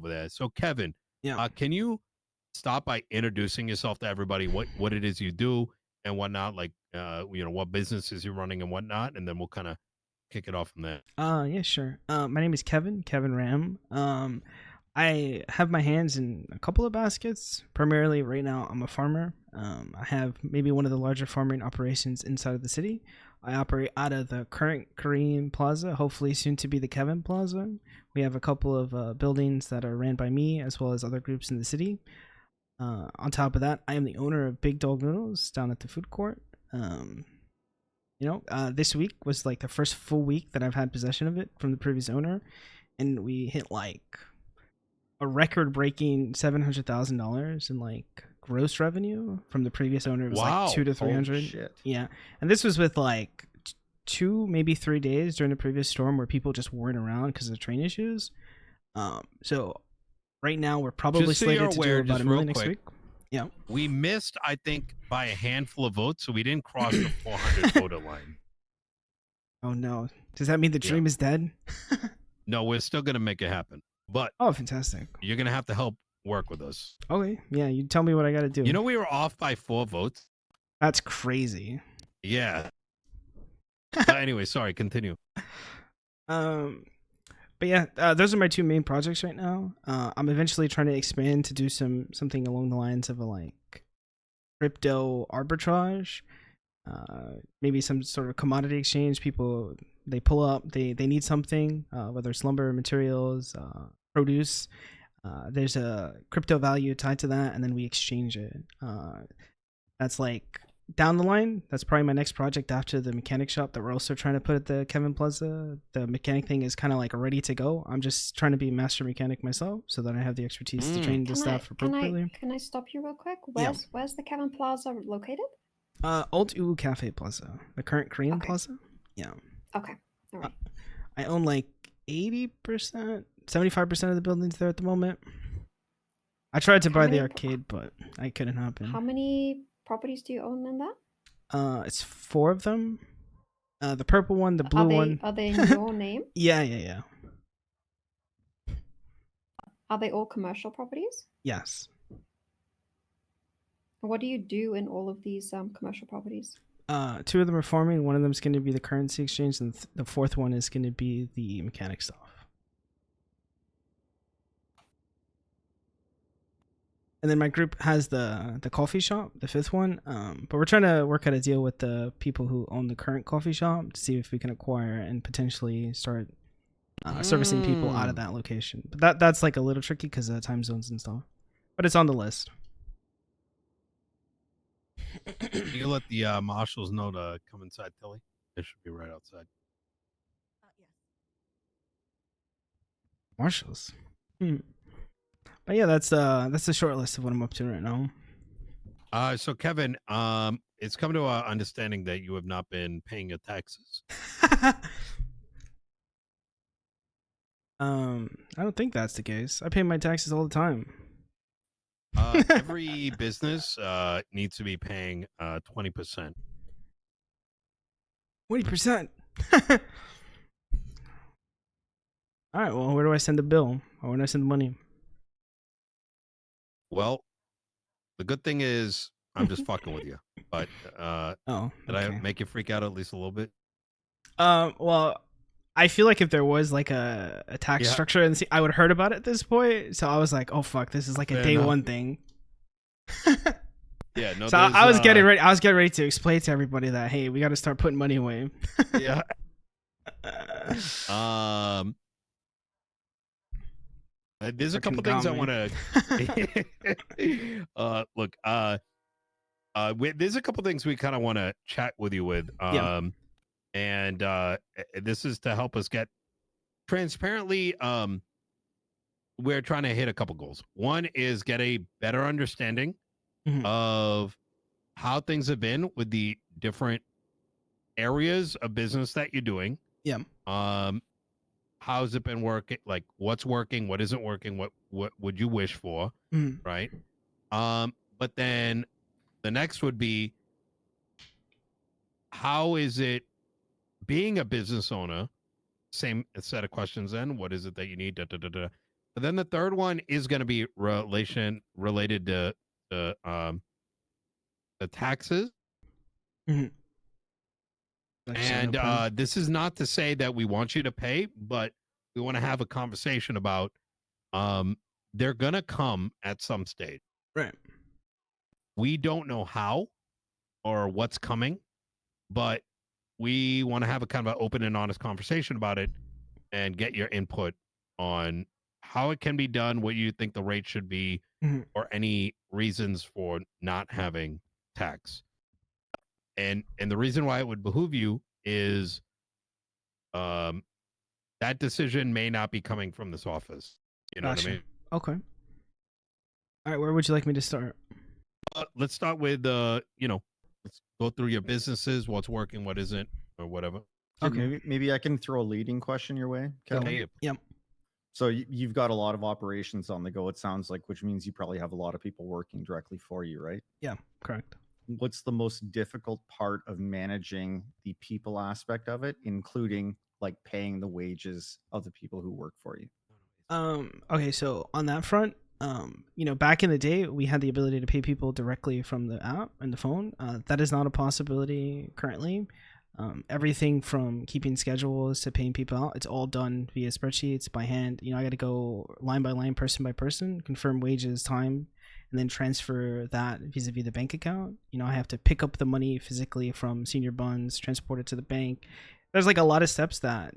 over there. So Kevin, Yeah. can you start by introducing yourself to everybody, what it is you do and whatnot, like what businesses you're running and whatnot, and then we'll kind of kick it off from there. Yeah, sure. My name is KevinRamm. I have my hands in a couple of baskets. Primarily, right now, I'm a farmer. I have maybe one of the larger farming operations inside of the city. I operate out of the current Korean Plaza, hopefully soon to be the Kevin Plaza. We have a couple of buildings that are ran by me as well as other groups in the city. On top of that, I am the owner of Big Dog Noodles down at the food court. Um, this week was like the first full week that I've had possession of it from the previous owner, and we hit like a record-breaking $700,000 in like gross revenue. From the previous owner, it was like Wow. 200 to Holy 300. shit. Yeah, and this was with like 2, maybe 3 days during the previous storm where people just weren't around because of train issues. So right now we're probably Just so you're slated to aware, do about just $1 million real next quick, week. Yeah. we missed, I think, by a handful of votes, so we didn't cross the 400 voter line. Oh no, does that mean the dream is dead? No, we're still gonna make it happen, but Oh, fantastic. you're gonna have to help work with us. Okay, yeah, you tell me what I got to do. You know, we were off by 4 votes. That's crazy. Yeah. But anyway, sorry. Continue. But yeah, those are my 2 main projects right now. I'm eventually trying to expand to do something along the lines of a like crypto arbitrage, maybe some sort of commodity exchange. People, they pull up, they need something, whether it's lumber, materials, produce. There's a crypto value tied to that, and then we exchange it. That's like down the line. That's probably my next project after the mechanic shop that we're also trying to put at the Kevin Plaza. The mechanic thing is kind of like ready to go. I'm just trying to be a master mechanic myself so that I have the expertise to train the staff appropriately. Can I stop you real quick? Where's the Kevin Plaza located? Old Uwu Cafe Plaza, the current Korean Plaza. Yeah. Okay. All right. I own like 80%, 75% of the buildings there at the moment. I tried to buy the arcade, but I couldn't happen. How many properties do you own in that? It's 4 of them. The purple one, the blue one. Are they in your name? Yeah. Are they all commercial properties? Yes. What do you do in all of these commercial properties? 2 of them are farming. One of them is going to be the currency exchange, and the 4th one is going to be the mechanic stuff. And then my group has the coffee shop, the 5th one. But we're trying to work out a deal with the people who own the current coffee shop to see if we can acquire and potentially start servicing people out of that location. But that's like a little tricky because of time zones and stuff. But it's on the list. You let the marshals know to come inside, Tilly. They should be right outside. Marshals. But yeah, that's the short list of what I'm up to right now. So Kevin, it's come to our understanding that you have not been paying your taxes. I don't think that's the case. I pay my taxes all the time. Every business needs to be paying 20%. 20%. All right. Well, where do I send the bill, or where do I send the money? Well, the good thing is I'm just fucking with you. But did I make you freak out at least a little bit? Well, I feel like if there was like a tax structure, and I would have heard about it at this point. So I was like, oh fuck, this is like a day one thing. Yeah, no. So I was getting ready. I was getting ready to explain to everybody that hey, we got to start putting money away. Yeah. There's a couple things I want to look. There's a couple things we kind of want to chat with you with. And this is to help us get transparently. We're trying to hit a couple goals. One is get a better understanding of how things have been with the different areas of business that you're doing. Yeah. How's it been working? Like, what's working? What isn't working? What would you wish for? Right. But then the next would be, how is it being a business owner? Same set of questions then. What is it that you need? But then the third one is going to be related to the taxes. Mhm. Like And starting a plan. this is not to say that we want you to pay, but we want to have a conversation about they're going to come at some stage. Right. We don't know how or what's coming, but we want to have a kind of an open and honest conversation about it and get your input on how it can be done, what you think the rate should be, Mhm. or any reasons for not having tax. And the reason why it would behoove you is that decision may not be coming from this office. You know what I mean? Okay. All right, where would you like me to start? Let's start with let's go through your businesses, what's working, what isn't, or whatever. Okay. Maybe I can throw a leading question your way, Kevin. Okay. Yep. So you've got a lot of operations on the go, it sounds like, which means you probably have a lot of people working directly for you, right? Yeah, correct. What's the most difficult part of managing the people aspect of it, including like paying the wages of the people who work for you? Okay, so on that front, back in the day, we had the ability to pay people directly from the app and the phone. That is not a possibility currently. Everything from keeping schedules to paying people out, it's all done via spreadsheets by hand. I got to go line by line, person by person, confirm wages, time, and then transfer that vis-a-vis the bank account. I have to pick up the money physically from senior buns, transport it to the bank. There's like a lot of steps that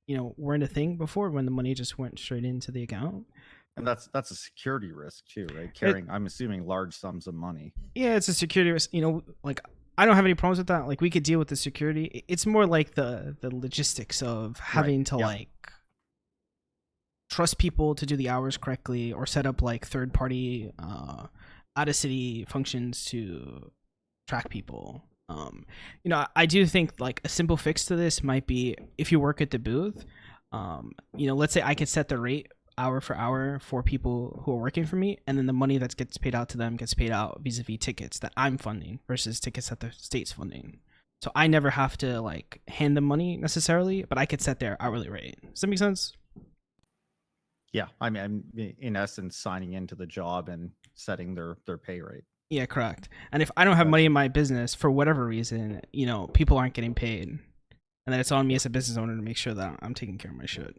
weren't a thing before when the money just went straight into the account. And that's a security risk too, right? Carrying, I'm assuming, large sums of money. Yeah, it's a security risk. Like I don't have any problems with that. Like we could deal with the security. It's more like the logistics of having to like trust people to do the hours correctly or set up like third party out of city functions to track people. I do think like a simple fix to this might be if you work at the booth, let's say I could set the rate hour for hour for people who are working for me, and then the money that gets paid out to them gets paid out vis-a-vis tickets that I'm funding versus tickets that the state's funding. So I never have to like hand them money necessarily, but I could set their hourly rate. Does that make sense? Yeah, I mean, I'm in essence signing into the job and setting their pay rate. Yeah, correct. And if I don't have money in my business for whatever reason, people aren't getting paid, and then it's on me as a business owner to make sure that I'm taking care of my shit.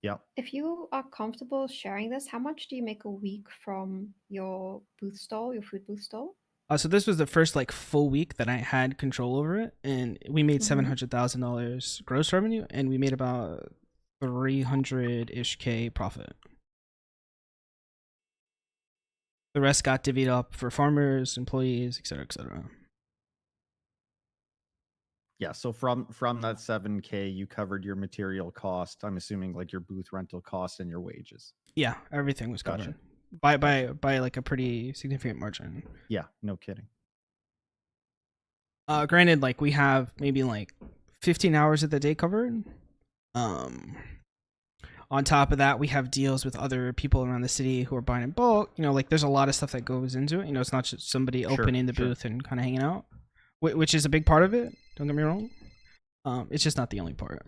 Yeah. If you are comfortable sharing this, how much do you make a week from your booth stall, your food booth stall? So this was the first like full week that I had control over it, and we made $700,000 gross revenue, and we made about 300-ish K profit. The rest got divvied up for farmers, employees, etc., etc. Yeah, so from that 7K, you covered your material cost. I'm assuming like your booth rental cost and your wages. Yeah, everything was covered Gotcha. by like a pretty significant margin. Yeah, no kidding. Granted, like we have maybe like 15 hours of the day covered. On top of that, we have deals with other people around the city who are buying in bulk. Like there's a lot of stuff that goes into it. It's not just somebody opening the booth and kind of hanging out, which is a big part of it. Don't get me wrong. It's just not the only part.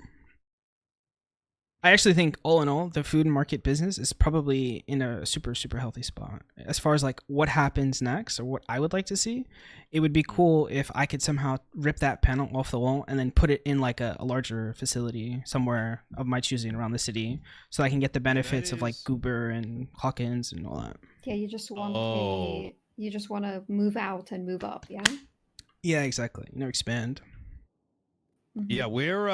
I actually think all in all, the food market business is probably in a super, super healthy spot. As far as like what happens next or what I would like to see, it would be cool if I could somehow rip that panel off the wall and then put it in like a larger facility somewhere of my choosing around the city so I can get the benefits of like Goober and Hawkins and all that. Yeah, you just want to move out and move up, yeah? Yeah, exactly. Expand. Yeah, we're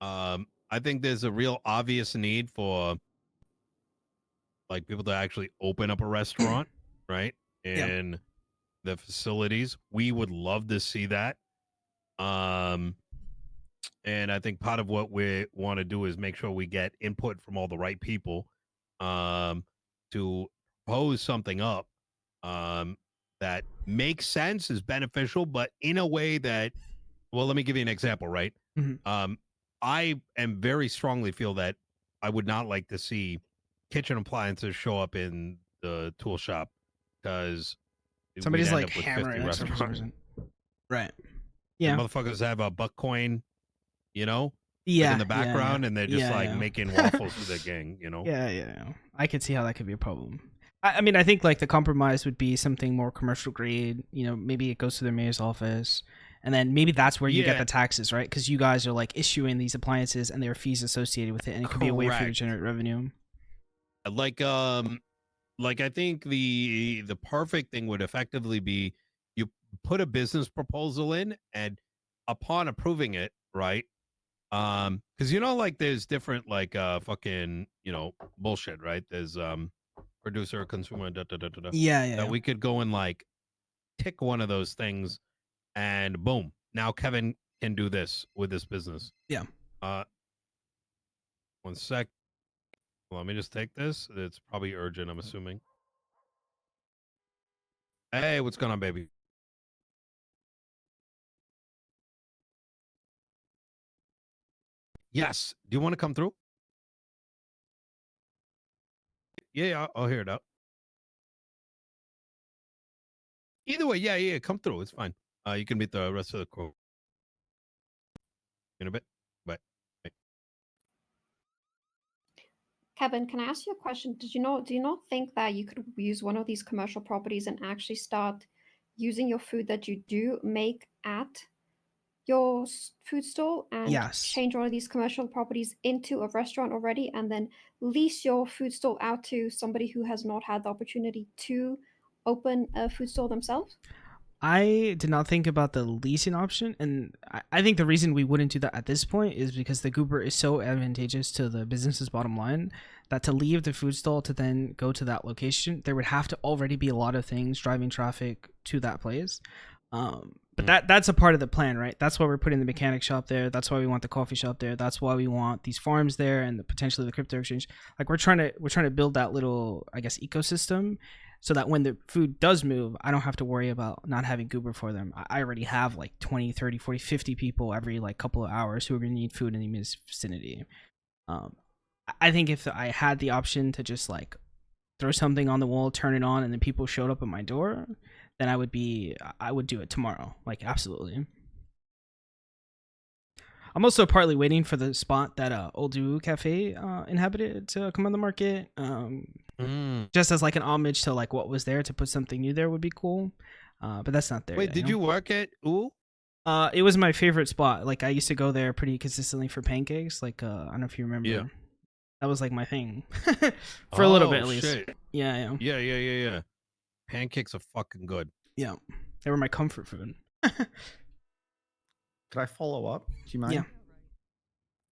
I think there's a real obvious need for like people to actually open up a restaurant, right? In the facilities. We would love to see that. And I think part of what we want to do is make sure we get input from all the right people to pose something up that makes sense, is beneficial, but in a way that, well, let me give you an example, right? I am very strongly feel that I would not like to see kitchen appliances show up in the tool shop because somebody's like hammering it. Right. Yeah. The motherfuckers have a buck coin, Yeah, in the background, and they're just like yeah. making waffles for their gang. Yeah. I could see how that could be a problem. I mean, I think like the compromise would be something more commercial grade. Maybe it goes to their mayor's office, and then maybe that's where you get Yeah. the taxes, right? Because you guys are like issuing these appliances, and there are fees associated with it, and it could be a way for you to Correct. generate revenue. Like I think the perfect thing would effectively be you put a business proposal in, and upon approving it, right? Because like there's different like fucking bullshit, right? There's producer, consumer, Yeah. that we could go and like tick one of those things, and boom, now Kevin can do this with this business. Yeah. 1 sec. Let me just take this. It's probably urgent, I'm assuming. Hey, what's going on, baby? Yes. Do you want to come through? Yeah, I'll hear it out. Either way, yeah, come through. It's fine. You can meet the rest of the crew in a bit. Bye. Kevin, can I ask you a question? Do you not think that you could use one of these commercial properties and actually start using your food that you do make at your food stall and Yes. change one of these commercial properties into a restaurant already, and then lease your food stall out to somebody who has not had the opportunity to open a food stall themselves? I did not think about the leasing option, and I think the reason we wouldn't do that at this point is because the goober is so advantageous to the business's bottom line that to leave the food stall to then go to that location, there would have to already be a lot of things driving traffic to that place. But that's a part of the plan, right? That's why we're putting the mechanic shop there. That's why we want the coffee shop there. That's why we want these farms there and potentially the crypto exchange. Like we're trying to build that little, I guess, ecosystem, so that when the food does move, I don't have to worry about not having goober for them. I already have like 20, 30, 40, 50 people every like couple of hours who are going to need food in the vicinity. I think if I had the option to just like throw something on the wall, turn it on, and then people showed up at my door, then I would do it tomorrow. Like, absolutely. I'm also partly waiting for the spot that Old Doo Cafe inhabited to come on the market. Just as like an homage to like what was there, to put something new there would be cool. But that's not there. Wait, did you work at Ooh? It was my favorite spot. Like I used to go there pretty consistently for pancakes. Like I don't know if you remember. Yeah. That was like my thing for a little bit at least. Shit. Yeah. Pancakes are fucking good. Yeah, they were my comfort food. Could I follow up? Do you mind? Yeah.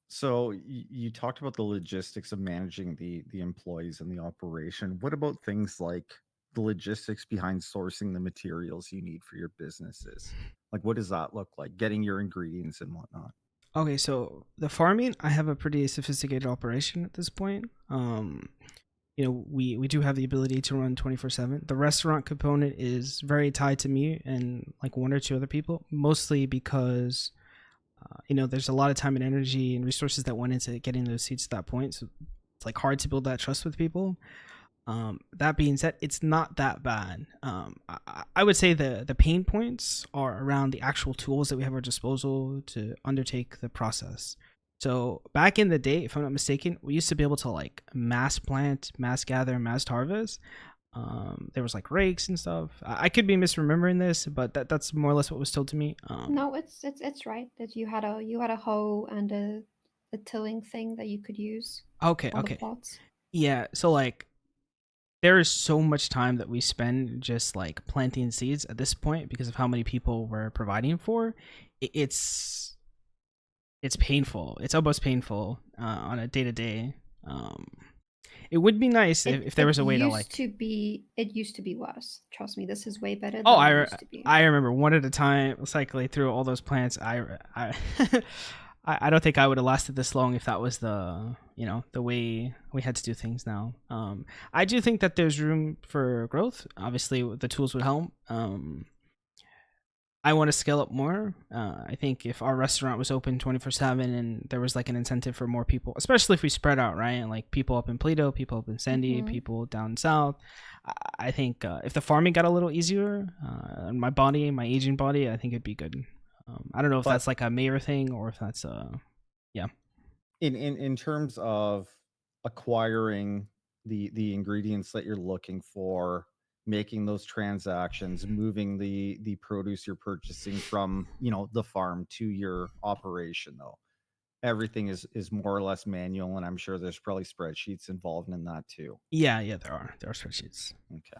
So you talked about the logistics of managing the employees and the operation. What about things like the logistics behind sourcing the materials you need for your businesses? Like, what does that look like? Getting your ingredients and whatnot. Okay, so the farming, I have a pretty sophisticated operation at this point. We do have the ability to run 24/7. The restaurant component is very tied to me and like one or two other people, mostly because there's a lot of time and energy and resources that went into getting those seats to that point. So it's like hard to build that trust with people. That being said, it's not that bad. I would say the pain points are around the actual tools that we have at our disposal to undertake the process. So back in the day, if I'm not mistaken, we used to be able to like mass plant, mass gather, mass harvest. There was like rakes and stuff. I could be misremembering this, but that's more or less what was told to me. No, it's right that you had a hoe and a tilling thing that you could use. Okay. On the plots. Yeah, so like there is so much time that we spend just like planting seeds at this point because of how many people we're providing for. It's painful. It's almost painful on a day to day. It would be nice if there was a way to like. It used to be worse. Trust me, this is way better. Oh, than it used to be. I remember one at a time cycling through all those plants. I don't think I would have lasted this long if that was the way we had to do things now. I do think that there's room for growth. Obviously, the tools would help. I want to scale up more. I think if our restaurant was open 24/7 and there was like an incentive for more people, especially if we spread out, right? And like people up in Plato, people up in Sandy, people down south. I think if the farming got a little easier, my aging body, I think it'd be good. I don't know if that's like a mayor thing or if that's In terms of acquiring the ingredients that you're looking for, making those transactions, moving the produce you're purchasing from, the farm to your operation, though, everything is more or less manual, and I'm sure there's probably spreadsheets involved in that too. Yeah, there are spreadsheets. Okay.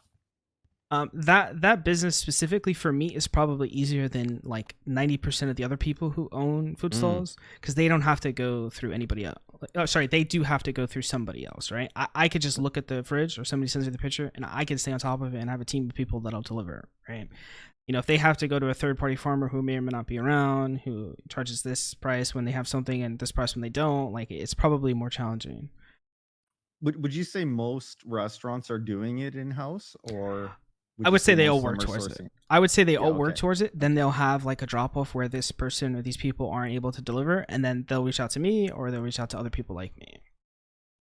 That business specifically for me is probably easier than like 90% of the other people who own food stalls, because they don't have to go through anybody else. Oh, sorry, they do have to go through somebody else, right? I could just look at the fridge, or somebody sends me the picture, and I can stay on top of it and have a team of people that'll deliver, right? If they have to go to a third-party farmer who may or may not be around, who charges this price when they have something and this price when they don't, like, it's probably more challenging. Would you say most restaurants are doing it in-house, or I would say they all most of work them are towards it. sourcing? I would say they all Yeah, work okay. towards it. Then they'll have like a drop off where this person or these people aren't able to deliver, and then they'll reach out to me, or they'll reach out to other people like me.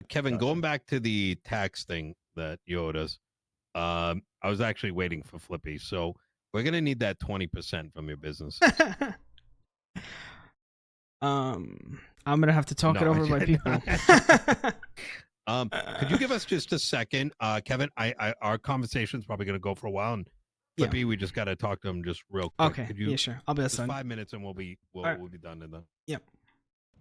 Kevin, Gotcha. going back to the tax thing that you owed us, I was actually waiting for Flippy, so we're gonna need that 20% from your business. I'm gonna have to talk it No, over with my people. Could you give us just a second, Kevin? Our conversation's probably gonna go for a while, and Yeah. Flippy, we just got to talk to him just real quick. Okay. Could you, yeah, sure. I'll be just outside. 5 minutes, and we'll be right. we'll be done in the. Yep.